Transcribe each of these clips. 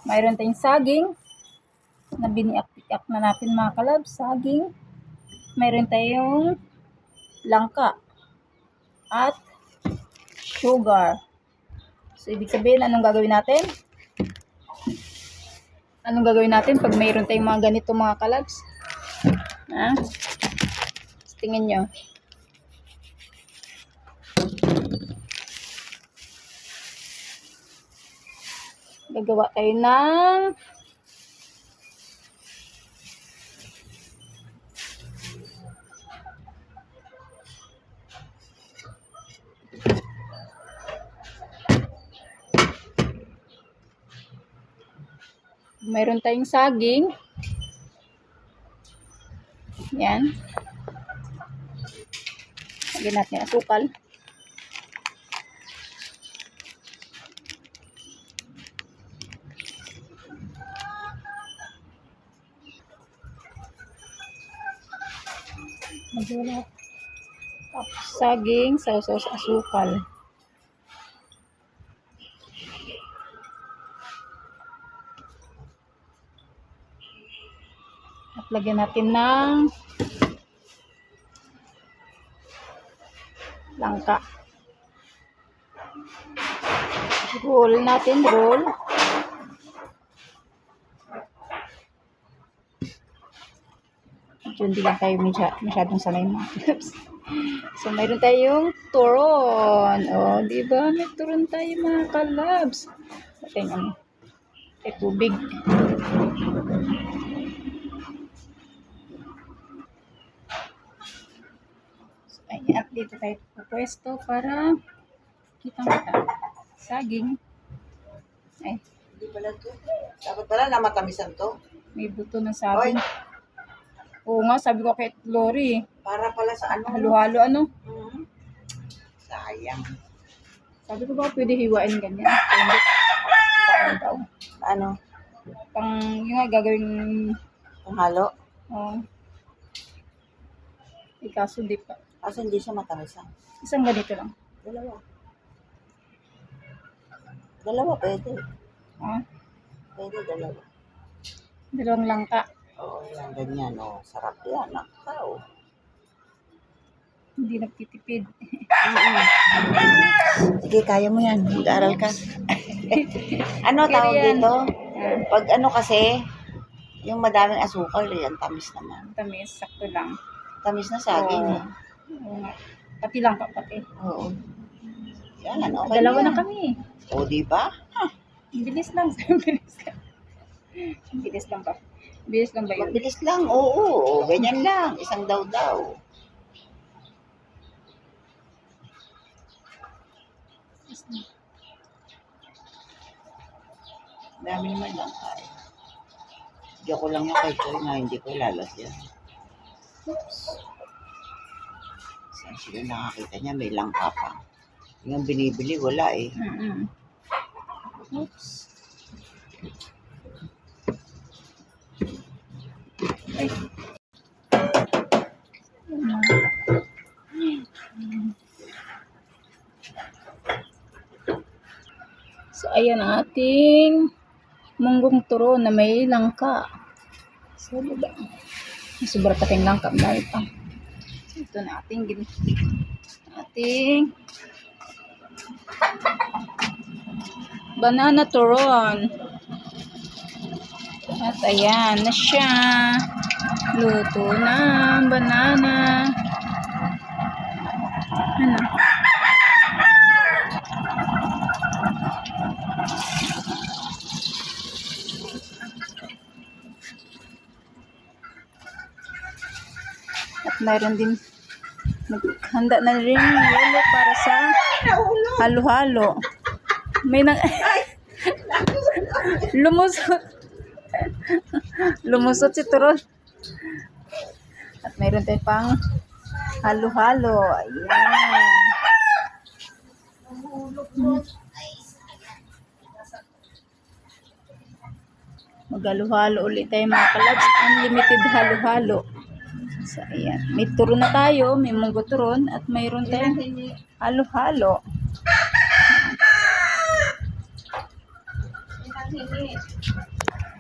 Mayroon tayong saging na biniak-iak na natin mga kalabs. Saging. Mayroon tayong langka at sugar. So, ibig sabihin, anong gagawin natin? Anong gagawin natin pag mayroon tayong mga ganito mga kalabs? Ha? Tingnan nyo. Gagawa tayo ng mayroon tayong saging. Yan. Lagyan natin yung asukal. Tapos saging, sausaw sa asukal. At lagyan natin ng langka. Roll natin, roll. Hindi lang tayo masyadong sanay mga kalabs. So, mayroon tayong turon. O, diba? May turon tayo mga kalabs. Tingnan mo. Ay, tubig. So, ayan. Dito tayo pupwesto para kitang-kita. Saging. Ay. Hindi pala ito. Dapat pala na matamisan to. May buto ng saging. Oo nga, sabi ko kay Lori. Para pala sa ano. Halo-halo ano? Sayang. Sabi ko ba pwede hiwain ganyan? Hindi. Paano daw? Ano? Yung nga gagawin. Panghalo? Oh. Ikaso di pa. Kasi hindi siya matamisan. Isang ganito lang. Dalawa pwede. Ah, Pwede dalawa. dalawang langka. Oo, yan ganyan. Oh. Sarap yan. Nakaw. Hindi nagtitipid. Sige, kaya mo yan. Mag-aaral ka. Ano tawag dito? Pag ano kasi, yung madaming asukal, yan tamis naman. Tamis, sakto lang. Tamis na saging. Oo. Oo nga. Pati langka pati. Oo. Yan, okay Dalawa yan. na kami. O, diba? Ang bilis lang. Ang bilis lang. Ang bilis lang ba? Bilis lang ba yun? Mabilis lang, oo. Ganyan lang. Isang daw-daw. Dami naman lang tayo. Diyan ko lang yung kay Choy na hindi ko ilalasyan. Saan sila nakakita niya? May langka pa. Yung binibili, wala eh. Oops. Ay. So, ayan ang ating munggong turo na may langka. So, diba? Sobra pa tayong langka. Dahil pa. Ito na ating banana turon. At ayan na siya. Luto na ang banana. Ano? At mayroon din naghanda na rin yelo para sa halo-halo. May lumusot. Lumusot si Turon. At mayroon tayo pang halo-halo. Ayan. Mag-halo-halo ulit tayo mga kalabs. Unlimited halo-halo. So, ayan. May turon na tayo. May munggo turon. At mayroon tayong halo-halo.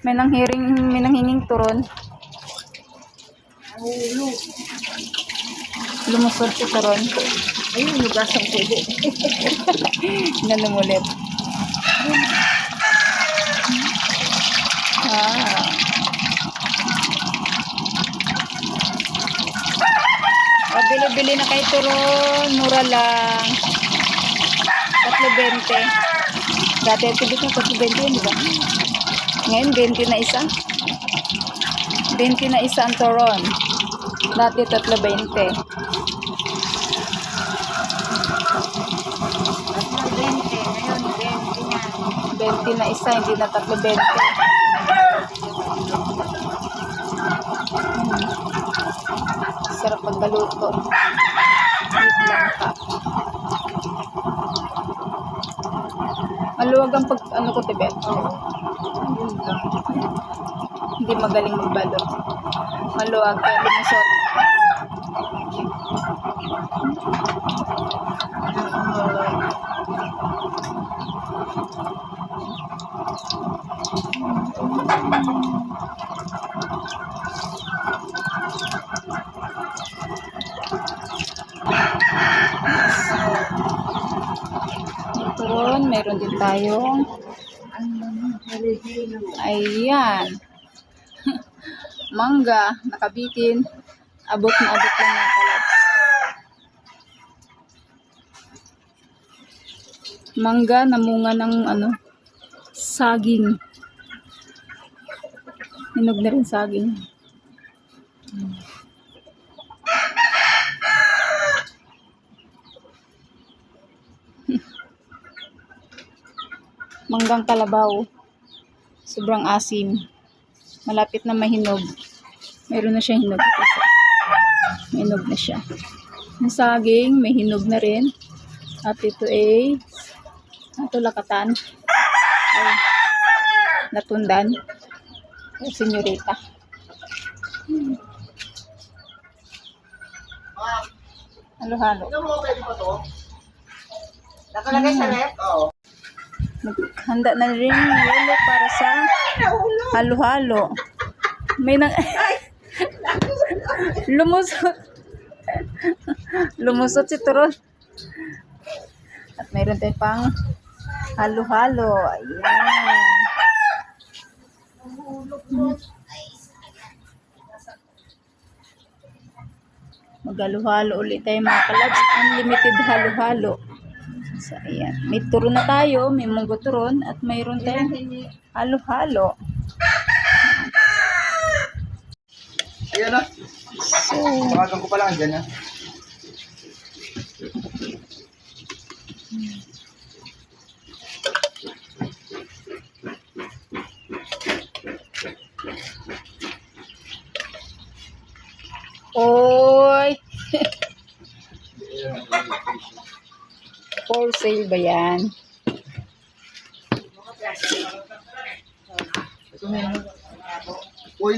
May nanghinging turon. Lumusot si turon. Ayun, nugasang kubo. Ganun ulit. O, bili-bili na kay turon. Mura lang. 3.20. Dati tibik na 3.20 yun, di ba? Ngayon, 20 na isa. 20 na isa ang turon. Dati 3.20. 20 na isa, hindi na 3.20. Sarap pagkaluto. Wait lang ka. Maluwag ang pag, ano ko, Tibet? Hindi magaling magbalot. Maluwag, kaya lumusot. Turon, meron din tayong ayan mangga, nakabitin, abot na abot lang ng kalabs. Mangga na munga ng ano, saging. Hinog na rin saging. Manggang kalabaw. Sobrang asim. Malapit na mahinog. Meron na siya hinog. Hinog na siya. Yung saging, may hinog na rin. At ito ay lakatan. Ay, natundan. Ay, senyorita. Halo-halo. Nakalagay sa ref? Oo. Handa na rin yelo para sa halo-halo. May nang lumusot. Lumusot si turon. At mayroon tayo pang halo-halo. Ayan. Mag-halo-halo ulit tayo mga kalabs. Unlimited halo-halo. So, ayan. May turon na tayo, may munggo turon, at mayroon tayong halo-halo. Ayan na. So, Tawagan ko pa lang dyan, ha? oy! For sale ba yan? Ito na yun. Uy.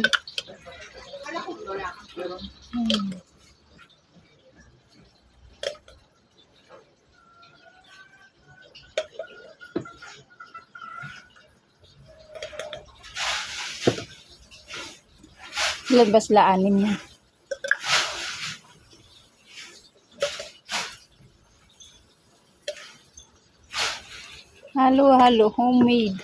Ilan ba sila? 6 na. Halo-halo, homemade.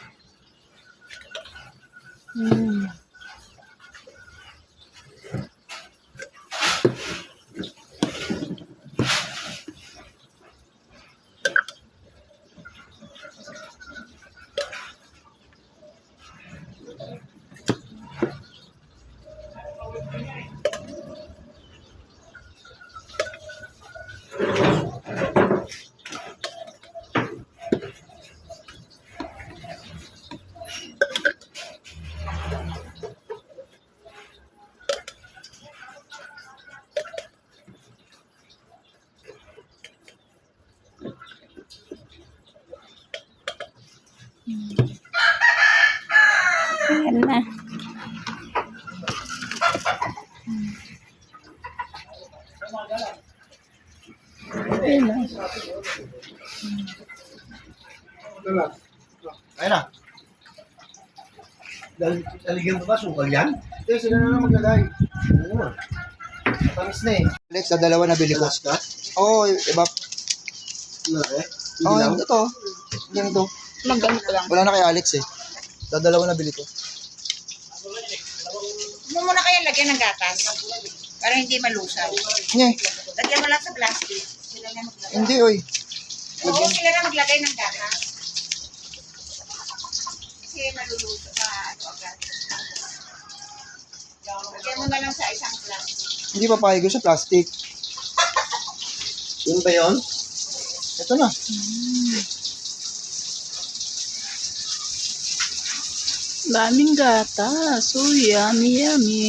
Ayan na. Ayan na. Ayun na. Lalagyan mo ba sukal yan? Hindi, sila na lang maglagay. Oo. Tamis na eh. Alex, sa dalawa na bili ko. Oo, iba. Oo, ito. Yan ito. Magganito lang. Wala na kay Alex eh. Sa dalawa na bili ko. Mo muna kaya lagyan ng gatas. Para hindi malusaw. Nye, Lagyan mo lang sa plastic. Sila na maglagay. hindi oy. Oo, sila na maglagay ng gatas. Kasi maluluto pa ano agad. Lagyan mo na lang sa isang plastic. Hindi papayag sa plastic. Yun ba yun? Ito na. Daming gata. So yummy, yummy.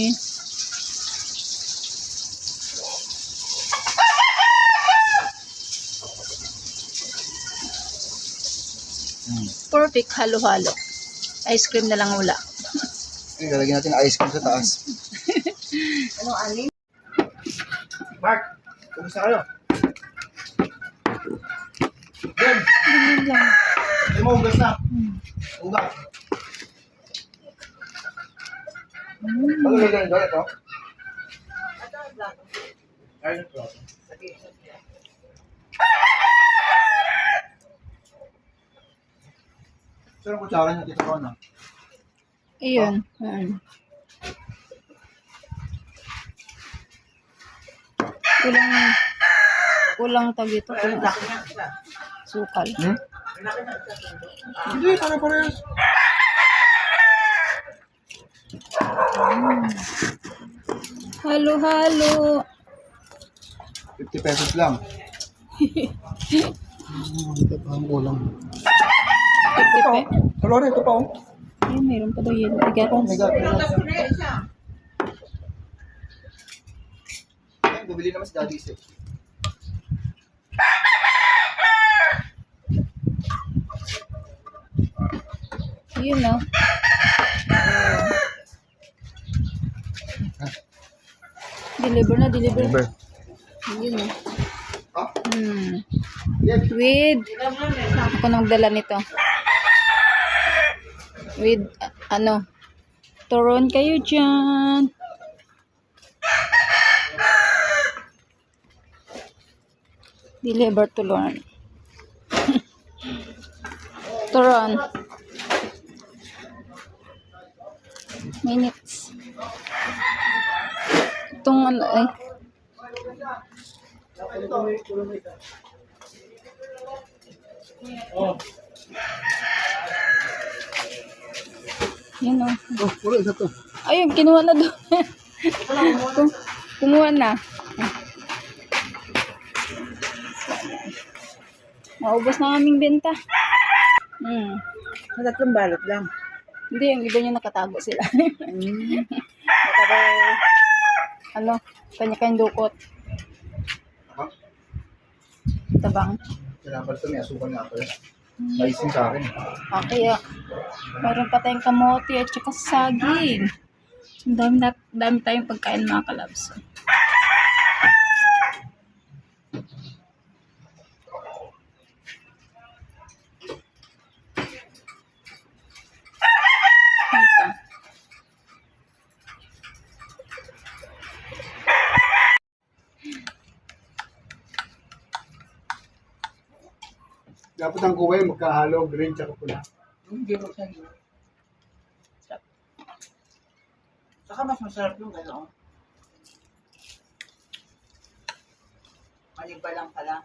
Perfect halo-halo. Ice cream na lang wala. Okay, lalagyan natin ice cream sa taas. Ano, alin? Mark, kumusta kayo? Ben, Ganyan lang. may maugas na. Ugas. Ano lalagyan nito? Ito? Ay, ito. Saan ang kutsara niyo dito ko na? Ayun. Kulang tag ito. Kulang sukal. Hmm? Hindi, pare-parehas. Halo-halo. 50 pesos lang. Ito pa ang kulang. Ito pa oh. Kalori, ito pa oh. Ay, mayroon pa daw yun. Ay, Oh my gatas. God. Tapos ko na isa. Ay, bumili naman si Daddy eh. Yun no. Deliver na, deliver. Number. Yun no. Ha? With, ako nagdala nito. With, turon kayo dyan. Deliver to Lorne. Turon. Minutes. Itong yun o. Oh, wala isa to. Ayun, kinuha na doon. Kumuha na. Maubos na aming benta. Tatlong balot lang. Hindi, yung iba niya nakatago sila. Nakatago, kanya-kanyang dukot. Ha? Tabang. Kailangan pala ito, may asukan nga pala. Maising sa akin. Kaya, mayroon pa tayong kamote at saka saging. Ang dami tayong pagkain mga kalabs. Ito. Dapat ang kuway magkahalo, green tsaka pula. Hindi mo sa iyo. Saka mas masarap yung gano'n. Maniba lang pala.